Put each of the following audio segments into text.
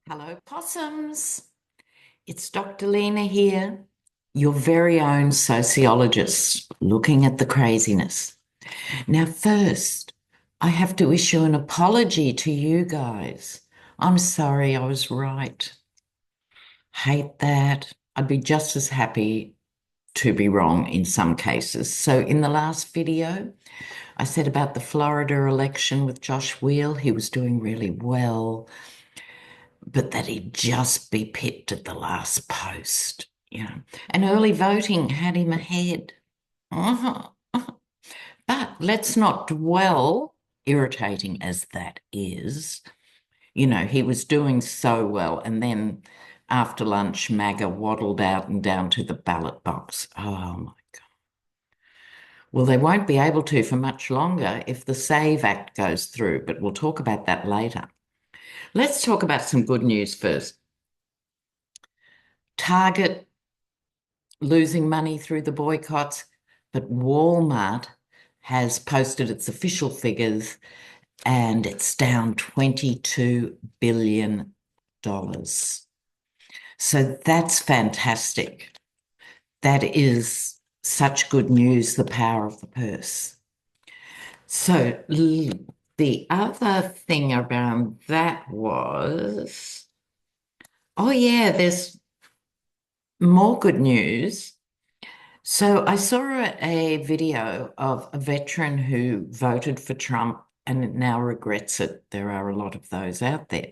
Hello, possums. It's Dr. Lena here, your very own sociologist, looking at the craziness. Now, first, I have to issue an apology to you guys. I'm sorry, I was right. Hate that. I'd be just as happy to be wrong in some cases. So, in the last video, I said about the Florida election with Josh Wheel, he was doing really well, but that he'd just be pipped at the last post, And early voting had him ahead. Uh-huh. But let's not dwell, irritating as that is. He was doing so well. And then after lunch, MAGA waddled out and down to the ballot box. Oh my God. Well, they won't be able to for much longer if the SAVE Act goes through, but we'll talk about that later. Let's talk about some good news first. Target losing money through the boycotts, but Walmart has posted its official figures and it's down $22 billion. So that's fantastic. That is such good news, the power of the purse. So the other thing around that was, oh yeah, there's more good news. So I saw a video of a veteran who voted for Trump and now regrets it. There are a lot of those out there.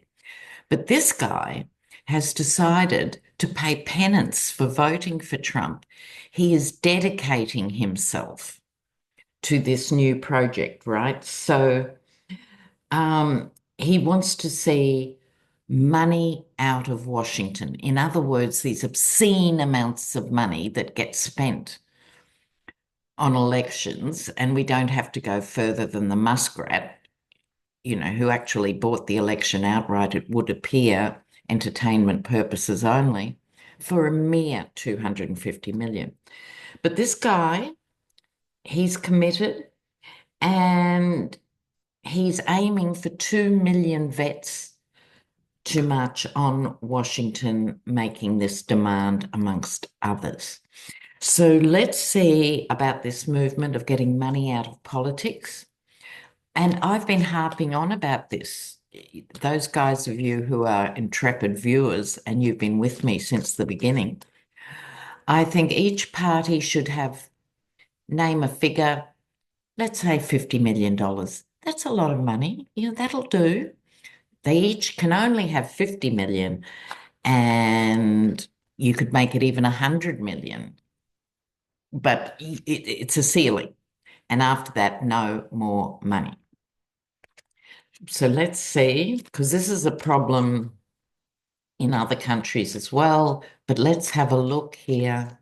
But this guy has decided to pay penance for voting for Trump. He is dedicating himself to this new project, right? So he wants to see money out of Washington. In other words, these obscene amounts of money that get spent on elections, and we don't have to go further than the muskrat, who actually bought the election outright, it would appear, entertainment purposes only, for a mere 250 million. But this guy, he's committed and he's aiming for 2 million vets to march on Washington, making this demand amongst others. So let's see about this movement of getting money out of politics. And I've been harping on about this. Those guys of you who are intrepid viewers, and you've been with me since the beginning, I think each party should name a figure, let's say $50 million. That's a lot of money. That'll do. They each can only have 50 million, and you could make it even 100 million. But it's a ceiling. And after that, no more money. So let's see, because this is a problem in other countries as well, but let's have a look here.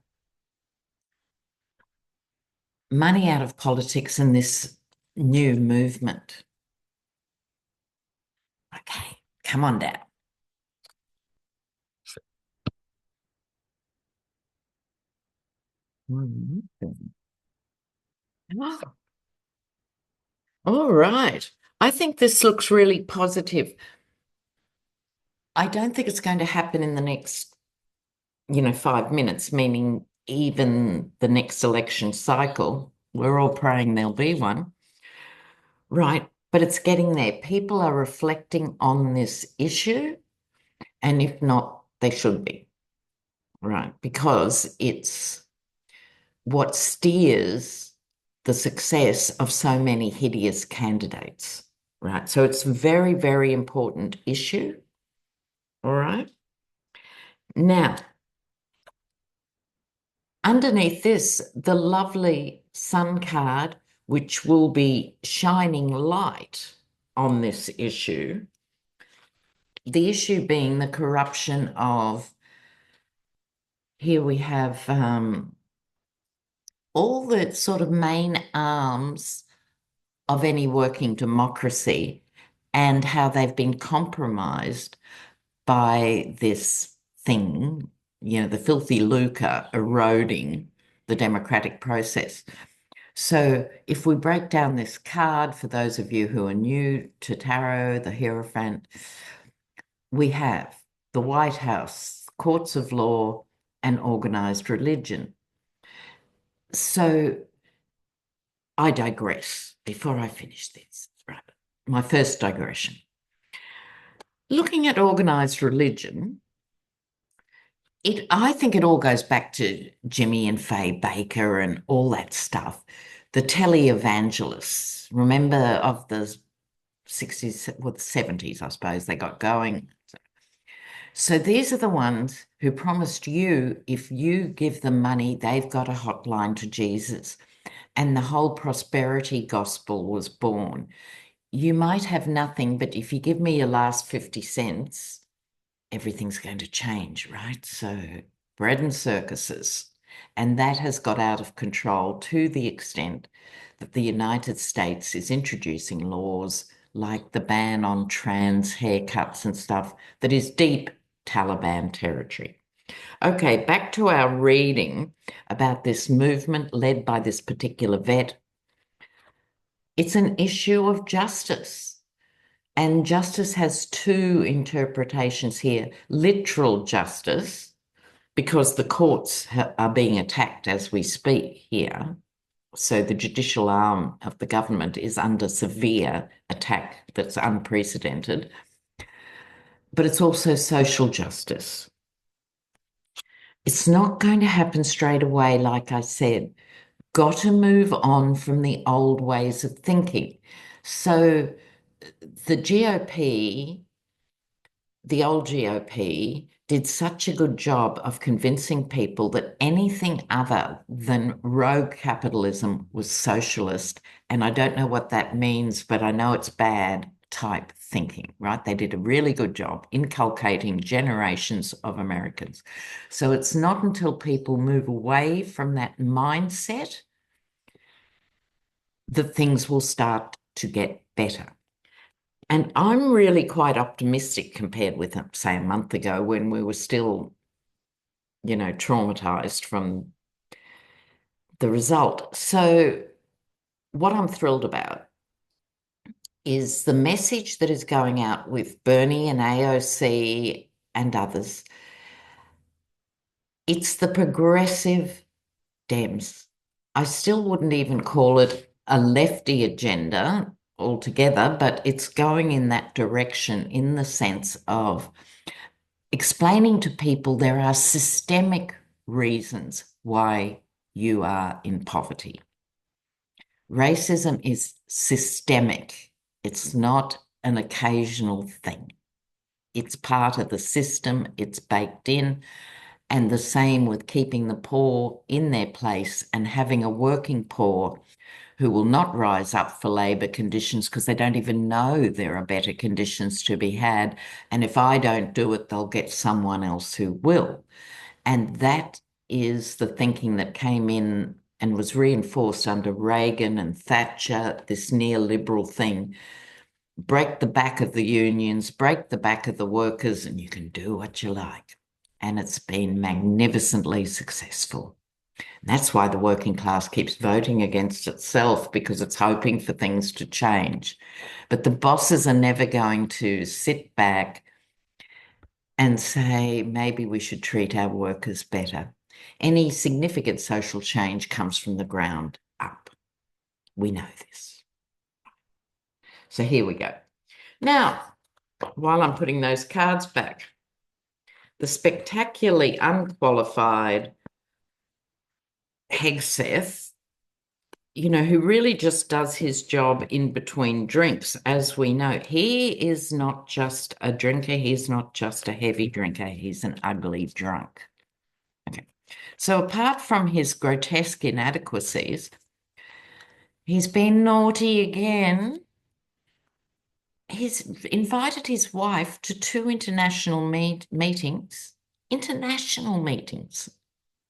Money out of politics and this new movement. Okay, come on down. Oh, all right. I think this looks really positive. I don't think it's going to happen in the next, 5 minutes, meaning even the next election cycle. We're all praying there'll be one. Right, but it's getting there. People are reflecting on this issue, and if not, they should be, right? Because it's what steers the success of so many hideous candidates, right? So it's a very, very important issue, all right? Now, underneath this, the lovely sun card, which will be shining light on this issue. The issue being the corruption of, here we have all the sort of main arms of any working democracy and how they've been compromised by this thing, the filthy lucre eroding the democratic process. So if we break down this card, for those of you who are new to tarot, the Hierophant, we have the White House, courts of law, and organized religion. So I digress before I finish this. Right. My first digression. Looking at organized religion, I think it all goes back to Jimmy and Faye Baker and all that stuff. The televangelists, remember, of the 60s, well, the 70s, I suppose, they got going. So these are the ones who promised you, if you give them money, they've got a hotline to Jesus. And the whole prosperity gospel was born. You might have nothing, but if you give me your last 50 cents, everything's going to change, right? So bread and circuses. And that has got out of control to the extent that the United States is introducing laws like the ban on trans haircuts and stuff that is deep Taliban territory. Okay, back to our reading about this movement led by this particular vet. It's an issue of justice. And justice has two interpretations here. Literal justice, because the courts are being attacked as we speak here. So the judicial arm of the government is under severe attack that's unprecedented. But it's also social justice. It's not going to happen straight away, like I said. Got to move on from the old ways of thinking. So the GOP, the old GOP, did such a good job of convincing people that anything other than rogue capitalism was socialist. And I don't know what that means, but I know it's bad type thinking, right? They did a really good job inculcating generations of Americans. So it's not until people move away from that mindset that things will start to get better. And I'm really quite optimistic compared with, say, a month ago when we were still, traumatized from the result. So what I'm thrilled about is the message that is going out with Bernie and AOC and others. It's the progressive Dems. I still wouldn't even call it a lefty agenda altogether, but it's going in that direction in the sense of explaining to people there are systemic reasons why you are in poverty. Racism is systemic. It's not an occasional thing. It's part of the system. It's baked in. And the same with keeping the poor in their place and having a working poor who will not rise up for labour conditions because they don't even know there are better conditions to be had. And if I don't do it, they'll get someone else who will. And that is the thinking that came in and was reinforced under Reagan and Thatcher, this neoliberal thing. Break the back of the unions, break the back of the workers, and you can do what you like. And it's been magnificently successful. That's why the working class keeps voting against itself, because it's hoping for things to change. But the bosses are never going to sit back and say, maybe we should treat our workers better. Any significant social change comes from the ground up. We know this. So here we go. Now, while I'm putting those cards back, the spectacularly unqualified Hegseth, who really just does his job in between drinks, as we know. He is not just a drinker. He's not just a heavy drinker. He's an ugly drunk. Okay. So apart from his grotesque inadequacies, he's been naughty again. He's invited his wife to two international meetings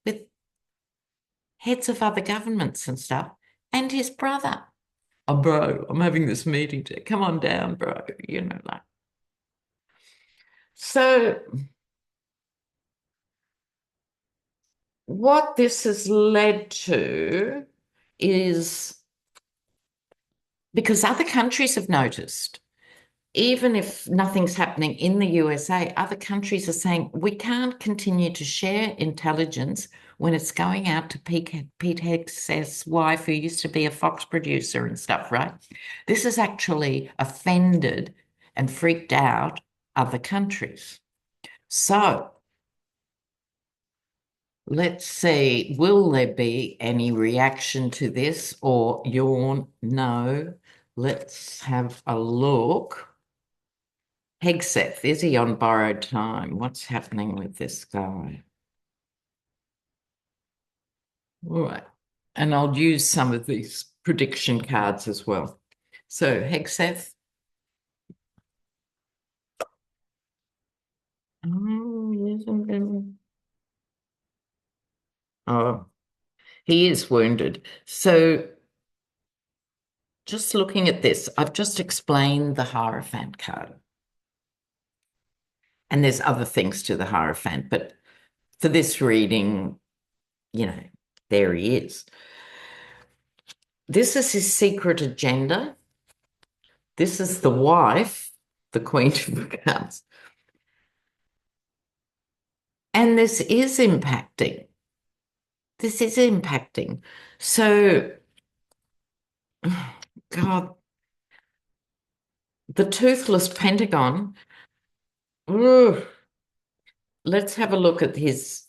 with heads of other governments and stuff, and his brother. Oh, bro, I'm having this meeting today. Come on down, bro. Like. So what this has led to is, because other countries have noticed even if nothing's happening in the USA, other countries are saying we can't continue to share intelligence when it's going out to Pete Hegseth's wife, who used to be a Fox producer and stuff, right? This has actually offended and freaked out other countries. So let's see, will there be any reaction to this or yawn? No. Let's have a look. Hegseth, is he on borrowed time? What's happening with this guy? All right. And I'll use some of these prediction cards as well. So Hegseth. Oh, yes, oh, he is wounded. So just looking at this, I've just explained the Hierophant card. And there's other things to the Hierophant, but for this reading, you know, there he is. This is his secret agenda. This is the wife, the Queen of Cups. And this is impacting. This is impacting. So, God, the toothless Pentagon. Ugh. Let's have a look at his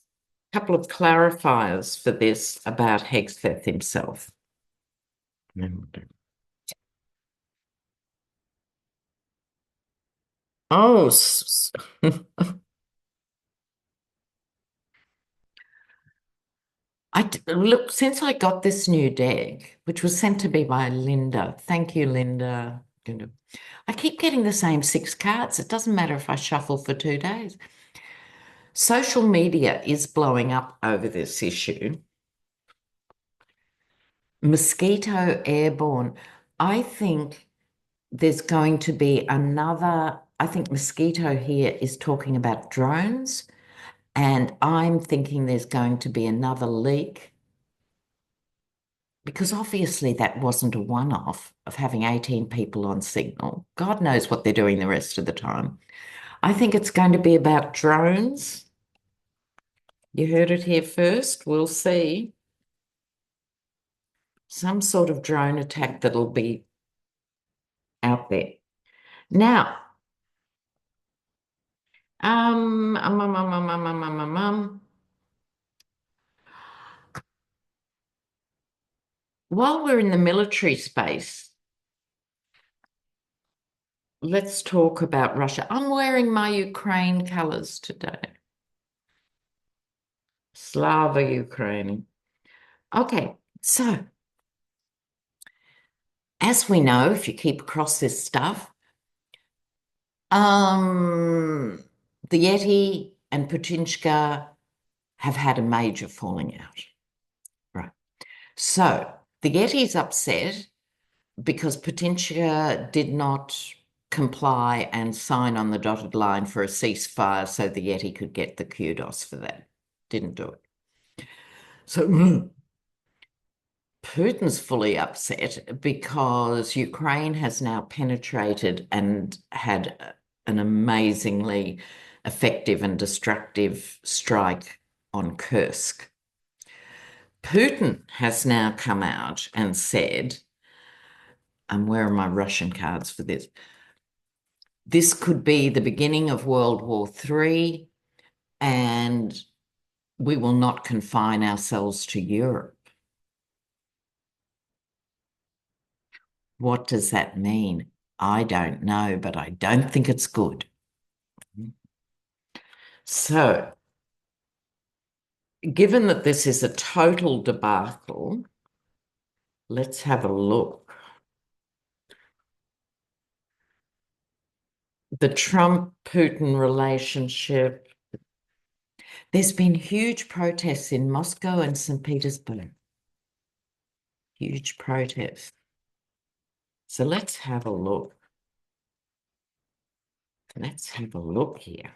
couple of clarifiers for this about Hegseth himself. Oh, look, since I got this new deck, which was sent to me by Linda, thank you, Linda. I keep getting the same 6 cards. It doesn't matter if I shuffle for 2 days. Social media is blowing up over this issue. Mosquito airborne. I think there's going to be another. I think Mosquito here is talking about drones, and I'm thinking there's going to be another leak because obviously that wasn't a one-off of having 18 people on signal. God knows what they're doing the rest of the time. I think it's going to be about drones. You heard it here first. We'll see. Some sort of drone attack that'll be out there. Now, um, um, um, um, um, um, um, um, um, um. While we're in the military space, let's talk about Russia. I'm wearing my Ukraine colors today. Slava Ukraine. Okay, so as we know, if you keep across this stuff, um, the Yeti and Putinska have had a major falling out. Right. So the Yeti's upset because Putinska did not comply and sign on the dotted line for a ceasefire so the Yeti could get the kudos for that. Didn't do it. So Putin's fully upset because Ukraine has now penetrated and had an amazingly effective and destructive strike on Kursk. Putin has now come out and said, I'm wearing my Russian cards for this. This could be the beginning of World War III, and we will not confine ourselves to Europe. What does that mean? I don't know, but I don't think it's good. So, given that this is a total debacle, let's have a look. The Trump-Putin relationship. There's been huge protests in Moscow and St. Petersburg. Huge protests. So let's have a look. Let's have a look here.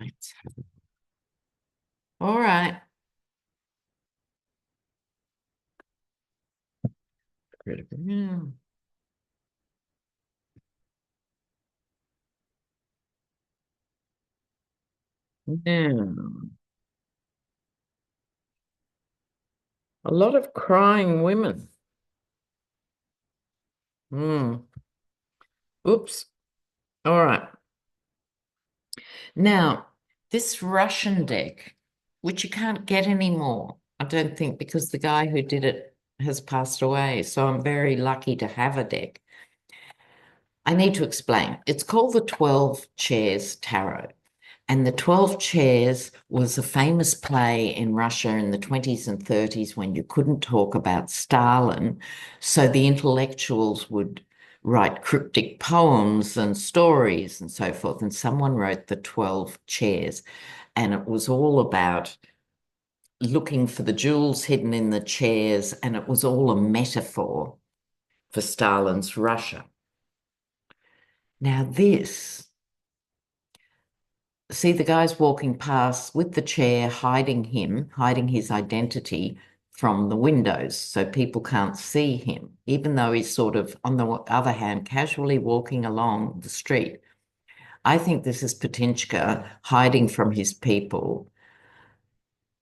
Let's have a look. All right. Yeah. A lot of crying women. Hmm. Oops. All right. Now, this Russian deck, which you can't get anymore, I don't think, because the guy who did it has passed away. So I'm very lucky to have a deck. I need to explain. It's called the 12 Chairs Tarot. And the 12 Chairs was a famous play in Russia in the 20s and 30s when you couldn't talk about Stalin. So the intellectuals would write cryptic poems and stories and so forth. And someone wrote the 12 Chairs. And it was all about looking for the jewels hidden in the chairs. And it was all a metaphor for Stalin's Russia. Now, this, see the guys walking past with the chair, hiding him, hiding his identity from the windows so people can't see him, even though he's sort of, on the other hand, casually walking along the street. I think this is Patichka hiding from his people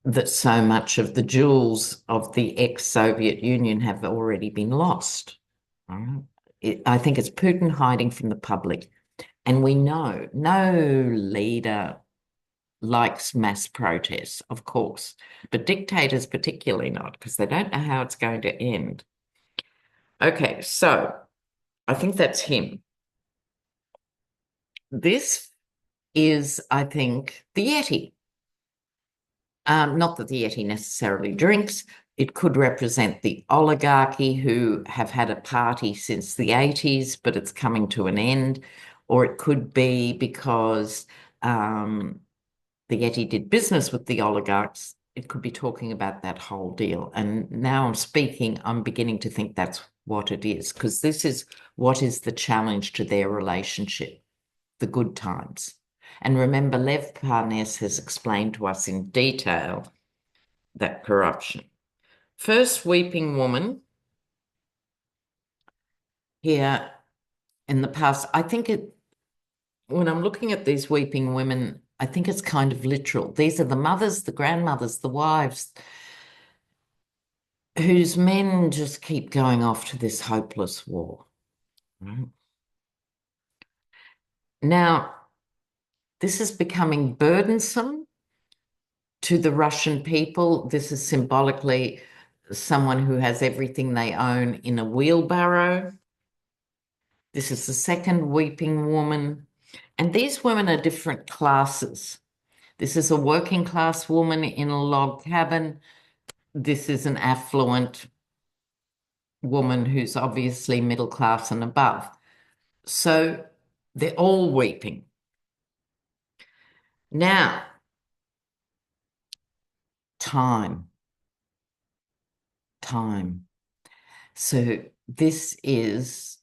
that so much of the jewels of the ex-Soviet Union have already been lost. I think it's Putin hiding from the public. And we know no leader likes mass protests, of course, but dictators particularly not, because they don't know how it's going to end. Okay, so I think that's him. This is, I think, the Yeti. Not that the Yeti necessarily drinks. It could represent the oligarchy who have had a party since the 80s, but it's coming to an end. Or it could be because the Yeti did business with the oligarchs. It could be talking about that whole deal. And now I'm speaking, I'm beginning to think that's what it is, because this is what is the challenge to their relationship, the good times. And remember, Lev Parnes has explained to us in detail that corruption. First weeping woman here in the past, I think it, when I'm looking at these weeping women, I think it's kind of literal. These are the mothers, the grandmothers, the wives, whose men just keep going off to this hopeless war. Right? Now, this is becoming burdensome to the Russian people. This is symbolically someone who has everything they own in a wheelbarrow. This is the second weeping woman. And these women are different classes. This is a working class woman in a log cabin. This is an affluent woman who's obviously middle class and above. So they're all weeping. Now, time, time. So this is,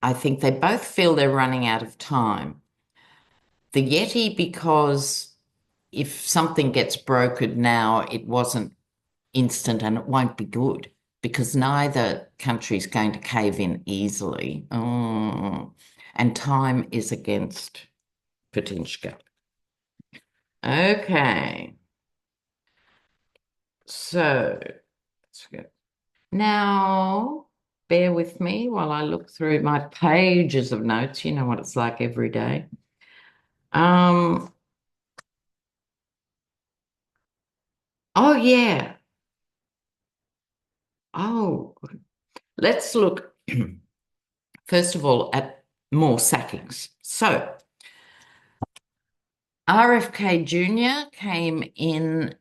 I think they both feel they're running out of time. The Yeti, because if something gets brokered now, it wasn't instant and it won't be good because neither country is going to cave in easily. Oh, and time is against Patichka. Okay. So let's go. Now, bear with me while I look through my pages of notes. You know what it's like every day. Um, oh yeah. Oh, let's look first of all at more sackings. So RFK Jr. came in,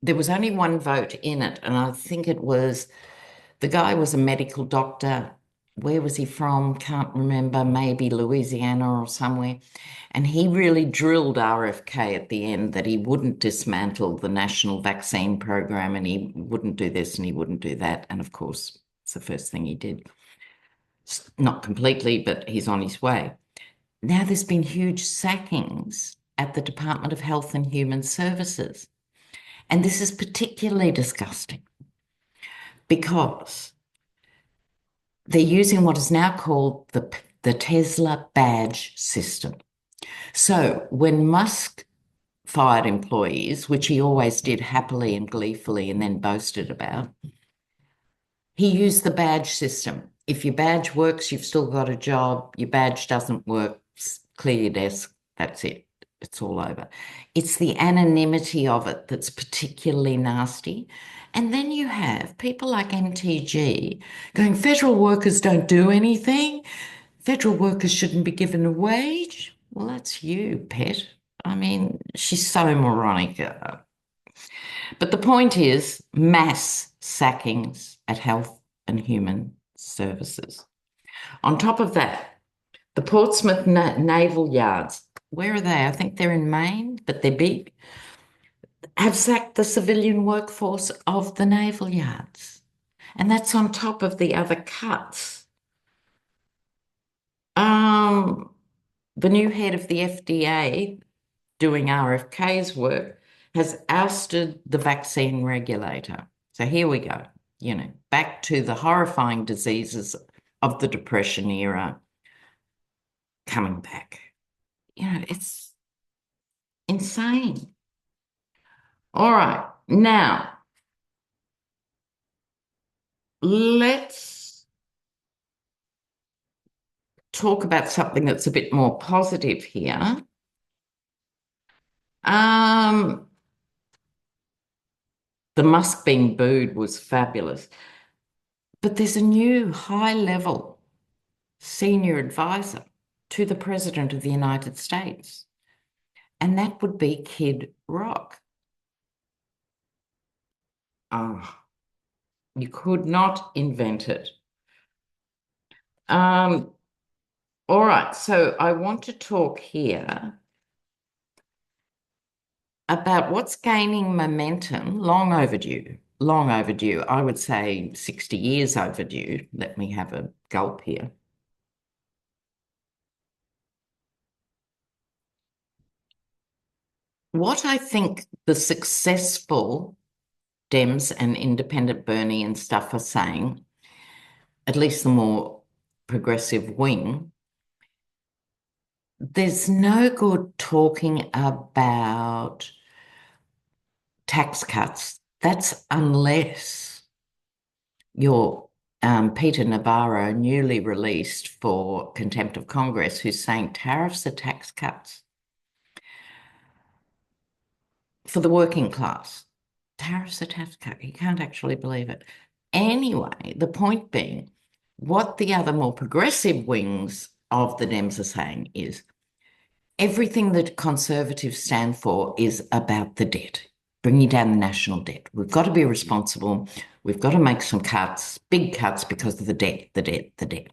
there was only one vote in it, and I think it was the guy was a medical doctor. Where was he from? Can't remember, maybe Louisiana or somewhere. And he really drilled RFK at the end that he wouldn't dismantle the national vaccine program and he wouldn't do this and he wouldn't do that. And of course, it's the first thing he did. Not completely, but he's on his way. Now there's been huge sackings at the Department of Health and Human Services. And this is particularly disgusting because they're using what is now called the Tesla badge system. So when Musk fired employees, which he always did happily and gleefully and then boasted about, he used the badge system. If your badge works, you've still got a job. Your badge doesn't work, clear your desk. That's it. It's all over. It's the anonymity of it that's particularly nasty. And then you have people like MTG going, federal workers don't do anything. Federal workers shouldn't be given a wage. Well, that's you, pet. I mean, she's so moronic. But the point is mass sackings at Health and Human Services. On top of that, the Portsmouth Naval Yards, where are they? I think they're in Maine, but they're big, have sacked the civilian workforce of the naval yards. And that's on top of the other cuts. The new head of the FDA doing RFK's work has ousted the vaccine regulator. So here we go, back to the horrifying diseases of the Depression era coming back. It's insane. All right, now let's talk about something that's a bit more positive here. The Musk being booed was fabulous. But there's a new high-level senior advisor to the President of the United States, and that would be Kid Rock. Oh, you could not invent it. All right, so I want to talk here about what's gaining momentum, long overdue, long overdue. I would say 60 years overdue. Let me have a gulp here. What I think the successful Dems and independent Bernie and stuff are saying, at least the more progressive wing, there's no good talking about tax cuts. That's unless you're Peter Navarro, newly released for contempt of Congress, who's saying tariffs are tax cuts for the working class. Tariffs are tax cuts. You can't actually believe it. Anyway, the point being, what the other more progressive wings of the Dems are saying is everything that Conservatives stand for is about the debt, bringing down the national debt. We've got to be responsible. We've got to make some cuts, big cuts, because of the debt, the debt, the debt.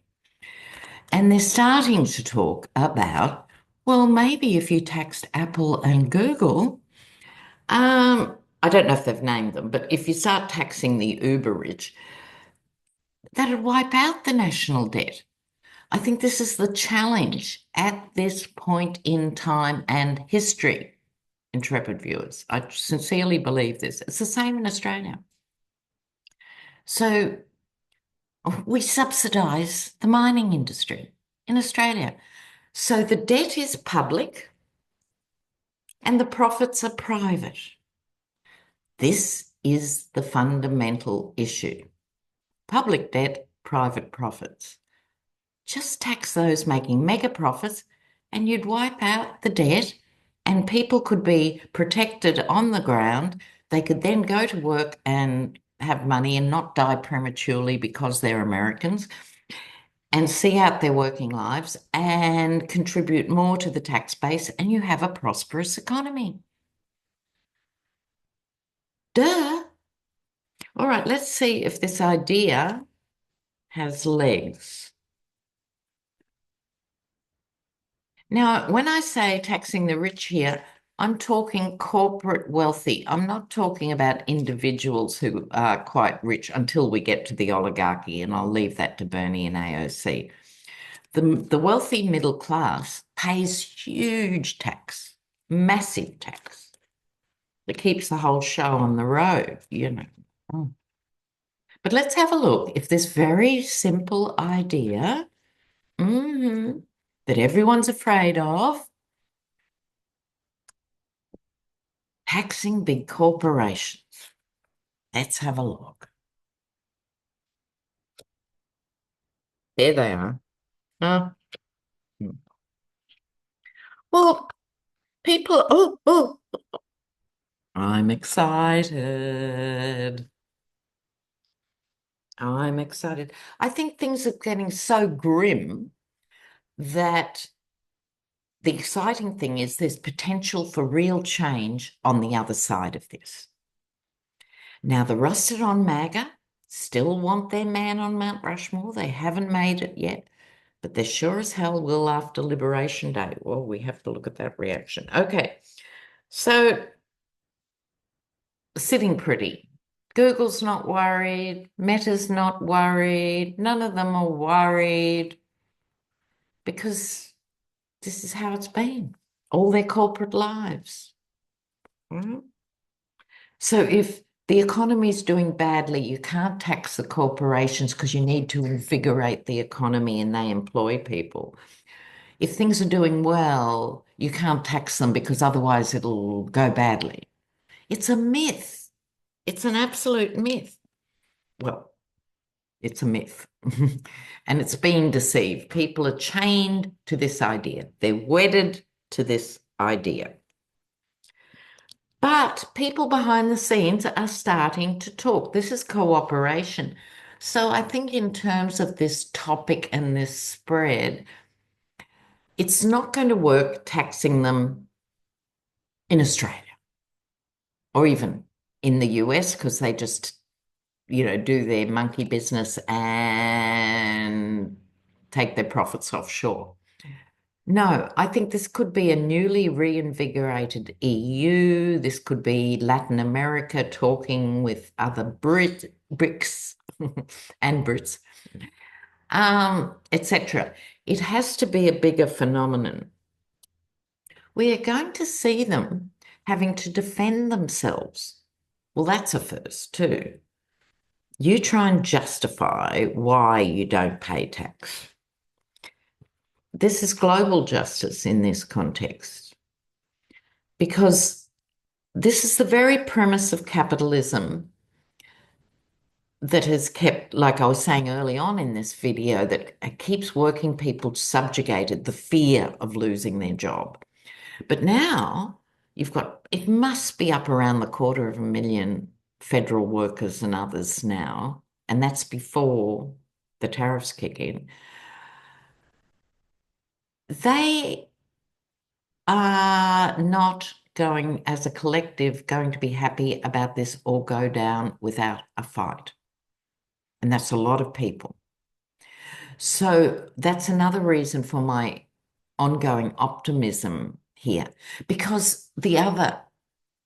And they're starting to talk about, well, maybe if you taxed Apple and Google, I don't know if they've named them, but if you start taxing the uber rich, that'd wipe out the national debt. I think this is the challenge at this point in time and history, intrepid viewers. I sincerely believe this. It's the same in Australia. So we subsidise the mining industry in Australia. So the debt is public and the profits are private. This is the fundamental issue. Public debt, private profits. Just tax those making mega profits and you'd wipe out the debt and people could be protected on the ground. They could then go to work and have money and not die prematurely because they're Americans and see out their working lives and contribute more to the tax base, and you have a prosperous economy. Duh. All right, let's see if this idea has legs. Now, when I say taxing the rich here, I'm talking corporate wealthy. I'm not talking about individuals who are quite rich until we get to the oligarchy, and I'll leave that to Bernie and AOC. The wealthy middle class pays huge tax, massive tax. It keeps the whole show on the road, Oh. But let's have a look. If this very simple idea that everyone's afraid of, Taxing big corporations. Let's have a look. There they are. Oh, well, people, I'm excited. I'm excited. I think things are getting so grim that the exciting thing is there's potential for real change on the other side of this. Now, the rusted on MAGA still want their man on Mount Rushmore. They haven't made it yet, but they sure as hell will after Liberation Day. Well, we have to look at that reaction. Okay, so sitting pretty. Google's not worried. Meta's not worried. None of them are worried because this is how it's been all their corporate lives. Mhm. So if the economy is doing badly, you can't tax the corporations because you need to invigorate the economy and they employ people. If things are doing well, you can't tax them because otherwise it'll go badly. It's a myth. It's an absolute myth. Well, it's a myth. And it's being deceived. People are chained to this idea. They're wedded to this idea. But people behind the scenes are starting to talk. This is cooperation. So I think in terms of this topic and this spread, it's not going to work taxing them in Australia or even in the US because they just, do their monkey business and take their profits offshore. No, I think this could be a newly reinvigorated EU. This could be Latin America talking with other BRICS and Brits, etc. It has to be a bigger phenomenon. We are going to see them having to defend themselves. Well, that's a first too. You try and justify why you don't pay tax. This is global justice in this context, because this is the very premise of capitalism that has kept, like I was saying early on in this video, that keeps working people subjugated, the fear of losing their job. But now it must be up around the 250,000 federal workers and others now, and that's before the tariffs kick in. They are not going, as a collective, going to be happy about this or go down without a fight. And that's a lot of people. So that's another reason for my ongoing optimism here, because the other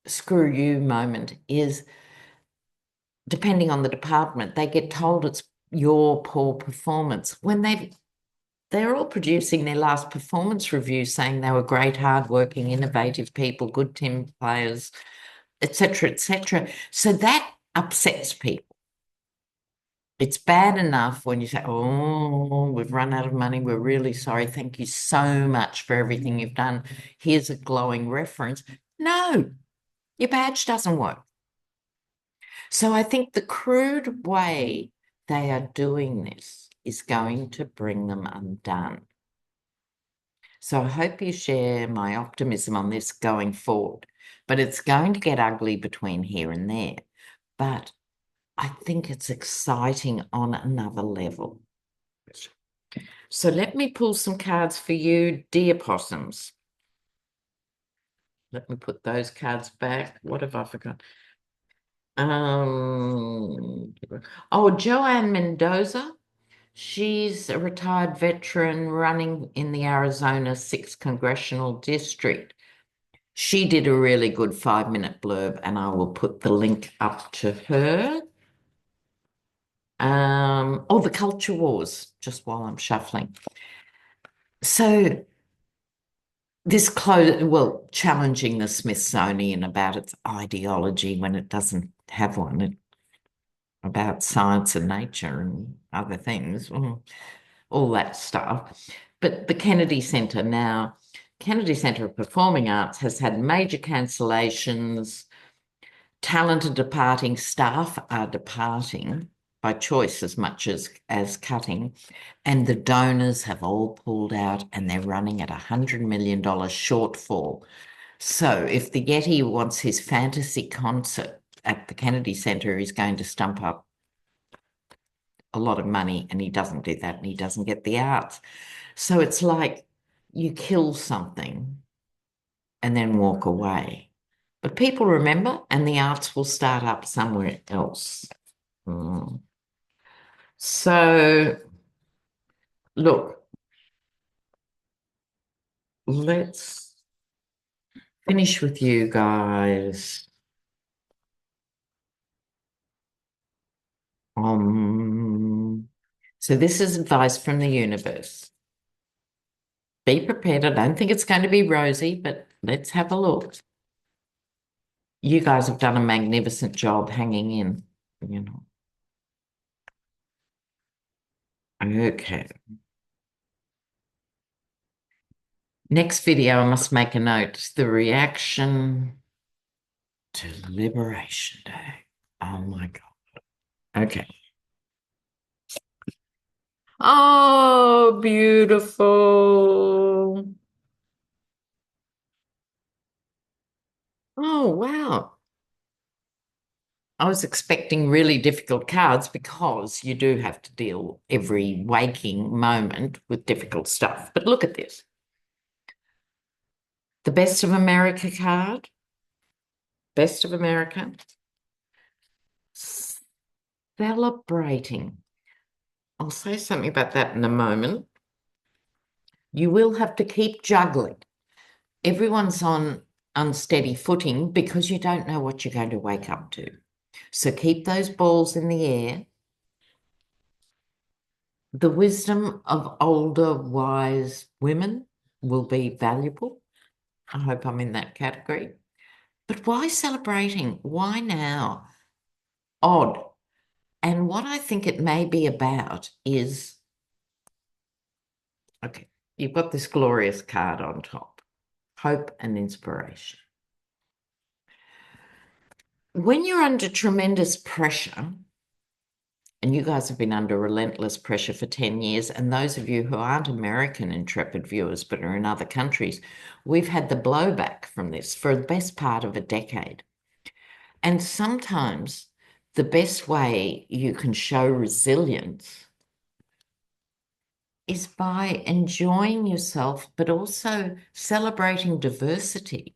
screw you moment is, depending on the department, they get told it's your poor performance when they're all producing their last performance review saying they were great, hardworking, innovative people, good team players, etc., etc. So that upsets people. It's bad enough when you say, oh, we've run out of money. We're really sorry. Thank you so much for everything you've done. Here's a glowing reference. No, your badge doesn't work. So I think the crude way they are doing this is going to bring them undone. So I hope you share my optimism on this going forward. But it's going to get ugly between here and there. But I think it's exciting on another level. So let me pull some cards for you, dear possums. Let me put those cards back. What have I forgotten? Joanne Mendoza. She's a retired veteran running in the Arizona 6th Congressional District. She did a really good 5-minute blurb, and I will put the link up to her. The culture wars, just while I'm shuffling. So challenging the Smithsonian about its ideology when it doesn't have one, about science and nature and other things, all that stuff. But the Kennedy Center now, Kennedy Centre of Performing Arts has had major cancellations. Talented departing staff are departing by choice as much as cutting, and the donors have all pulled out and they're running at $100 million shortfall. So if the Yeti wants his fantasy concert at the Kennedy Centre, he's going to stump up a lot of money, and he doesn't do that, and he doesn't get the arts. So it's like you kill something and then walk away. But people remember, and the arts will start up somewhere else. Mm. So, look, let's finish with you guys. So this is advice from the universe. Be prepared. I don't think it's going to be rosy, but let's have a look. You guys have done a magnificent job hanging in, you know. Okay. Next video, I must make a note. The reaction to Liberation Day. Oh my God. Okay. Oh, beautiful. Oh, wow. I was expecting really difficult cards because you do have to deal every waking moment with difficult stuff. But look at this. The Best of America card. Best of America. Celebrating. I'll say something about that in a moment. You will have to keep juggling. Everyone's on unsteady footing because you don't know what you're going to wake up to. So keep those balls in the air. The wisdom of older, wise women will be valuable. I hope I'm in that category. But why celebrating? Why now? Odd. And what I think it may be about is, okay, you've got this glorious card on top, hope and inspiration. When you're under tremendous pressure, and you guys have been under relentless pressure for 10 years, and those of you who aren't American intrepid viewers but are in other countries, we've had the blowback from this for the best part of a decade. And sometimes the best way you can show resilience is by enjoying yourself, but also celebrating diversity.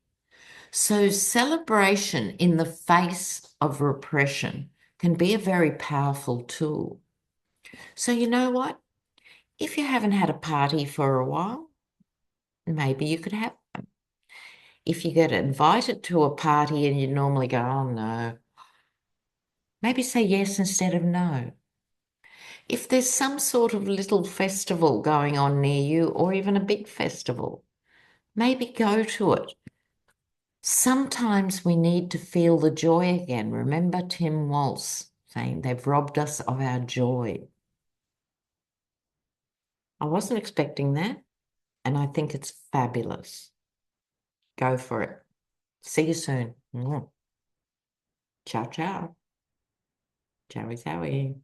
So celebration in the face of repression can be a very powerful tool. So you know what? If you haven't had a party for a while, maybe you could have one. If you get invited to a party and you normally go, oh no, maybe say yes instead of no. If there's some sort of little festival going on near you, or even a big festival, maybe go to it. Sometimes we need to feel the joy again. Remember Tim Walsh saying they've robbed us of our joy. I wasn't expecting that, and I think it's fabulous. Go for it. See you soon. Ciao, ciao. Ciao, ciao.